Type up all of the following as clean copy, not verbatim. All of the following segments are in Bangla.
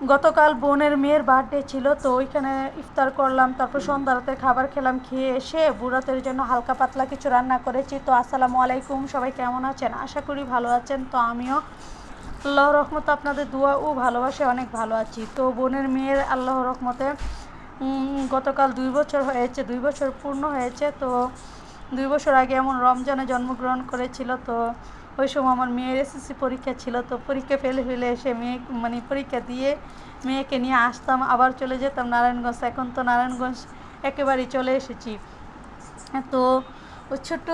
গতকাল বোনের মেয়ের বার্থডে ছিল, তো ওইখানে ইফতার করলাম, তারপর সন্ধ্যা রাতে খাবার খেলাম। খেয়ে এসে বুড়াতের জন্য হালকা পাতলা কিছু রান্না করেছি। তো আসসালামু আলাইকুম, সবাই কেমন আছেন? আশা করি ভালো আছেন। তো আমিও আল্লাহর রহমতে আপনাদের দোয়া ও ভালোবাসে অনেক ভালো আছি। তো বোনের মেয়ের আল্লাহর রহমতে গতকাল 2 বছর হয়েছে, 2 বছর পূর্ণ হয়েছে। তো 2 বছর আগে এমন রমজানে জন্মগ্রহণ করেছিল। তো ওই সময় আমার মেয়ের এসএসসি পরীক্ষা ছিল। তো পরীক্ষা ফেলে এসে পরীক্ষা দিয়ে মেয়েকে নিয়ে আসতাম, আবার চলে যেতাম নারায়ণগঞ্জ। এখন তো নারায়ণগঞ্জ একেবারেই চলে এসেছি। তো ওই ছোট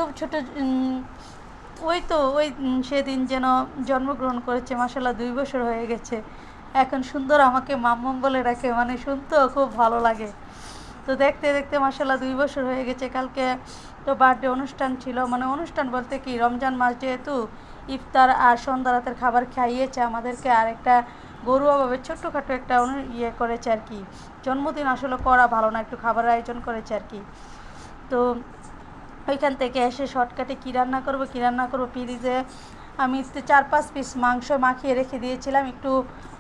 ওই সেদিন যেন জন্মগ্রহণ করেছে, মাশাআল্লাহ 2 বছর হয়ে গেছে। এখন সুন্দর আমাকে মাম্মাম বলে রাখে, মানে শুনতেও খুব ভালো লাগে। তো দেখতে দেখতে মাশাআল্লাহ 2 বছর হয়ে গেছে। কালকে তো বার্থডে অনুষ্ঠান ছিল, মানে অনুষ্ঠান বলতে কি, রমজান মাস যেহেতু ইফতার আর সন্ধ্যা রাতের খাবার খাইয়েছে আমাদেরকে, আর একটা ঘরোয়াভাবে ছোট্টখাটো একটা করেছে আর কি। জন্মদিন আসলে করা ভালো না, একটু খাবারের আয়োজন করেছে আর কি। তো ওইখান থেকে এসে শর্টকাটে কী রান্না করবো ফ্রিজে আমি 4-5 পিস মাংস মাখিয়ে রেখে দিয়েছিলাম একটু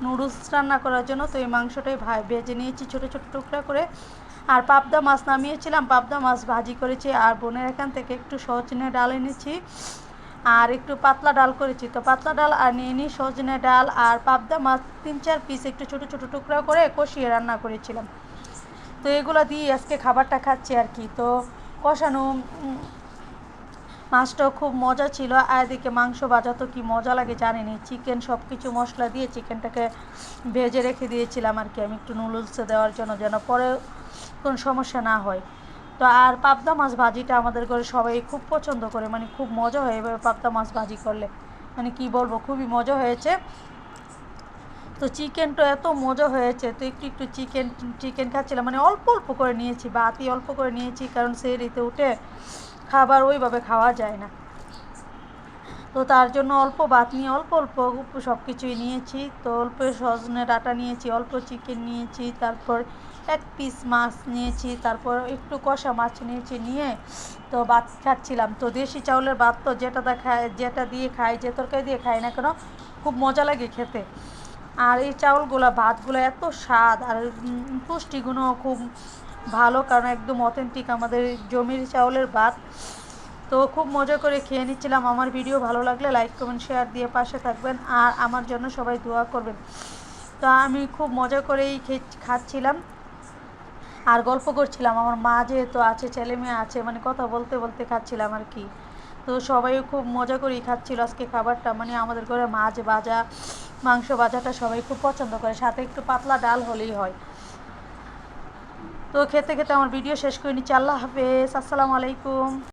নুডলস রান্না করার জন্য। তো এই মাংসটাই ভেজে নিয়েছি ছোটো ছোটো টুকরা করে। আর পাবদা মাছ নামিয়েছিলাম, পাবদা মাছ ভাজি করেছি। আর বোনের এখান থেকে একটু সজনে ডাল এনেছি আর একটু পাতলা ডাল করেছি। তো পাতলা ডাল আর নিয়ে নিই সজনে ডাল আর পাবদা মাছ 3-4 পিস একটু ছোটো ছোটো টুকরা করে কষিয়ে রান্না করেছিলাম। তো এগুলো দিয়ে আজকে খাবারটা খাচ্ছি আর কি। তো কষানো মাছটাও খুব মজা ছিল। আর এদিকে মাংস ভাজা তো কী মজা লাগে জানিনি। চিকেন সব কিছু মশলা দিয়ে চিকেনটাকে ভেজে রেখে দিয়েছিলাম আর কি, আমি একটু নুডলসে দেওয়ার জন্য, যেন পরে কোনো সমস্যা না হয়। তো আর পাবদা মাছ ভাজিটা আমাদের ঘরে সবাই খুব পছন্দ করে, মানে খুব মজা হয় এভাবে পাবদা মাছ ভাজি করলে, মানে কি বলবো, খুবই মজা হয়েছে। তো চিকেনটা এত মজা হয়েছে। তো একটু চিকেন খাচ্ছিলাম, মানে অল্প অল্প করে নিয়েছি, ভাতই অল্প করে নিয়েছি, কারণ সেহরিতে উঠে খাবার ওইভাবে খাওয়া যায় না। তো তার জন্য অল্প ভাত নিয়ে অল্প সব কিছুই নিয়েছি। তো অল্প সজনে ডাঁটা নিয়েছি, অল্প চিকেন নিয়েছি, তারপর 1 পিস মাছ নিয়েছি, তারপর একটু কষা মাছ নিয়েছি, নিয়ে তো ভাত খাচ্ছিলাম। তো দেশি চাউলের ভাত তো যেটা দিয়ে খাই, যে তরকারি দিয়ে খাই না কেন, খুব মজা লাগে খেতে। আর এই ভাতগুলো এত স্বাদ, আর পুষ্টিগুণও খুব ভালো, কারণ একদম অথেন্টিক আমাদের জমির চাউলের ভাত। তো খুব মজা করে খেয়ে নিচ্ছিলাম। আমার ভিডিও ভালো লাগলে লাইক কমেন্ট শেয়ার দিয়ে পাশে থাকবেন, আর আমার জন্য সবাই দোয়া করবেন। তো আমি খুব মজা করেই খাচ্ছিলাম আর গল্প করছিলাম। আমার মা যেহেতু আছে, ছেলে মেয়ে আছে, মানে কথা বলতে বলতে খাচ্ছিলাম আর কি। তো সবাই খুব মজা করেই খাচ্ছিল আজকে খাবারটা, মানে আমাদের ঘরে মাংস ভাজাটা সবাই খুব পছন্দ করে, সাথে একটু পাতলা ডাল হলেই হয়। তো খেতে খেতে আমার ভিডিও শেষ করে নিচ্ছি। আল্লাহ হাফেজ, আসসালামু আলাইকুম।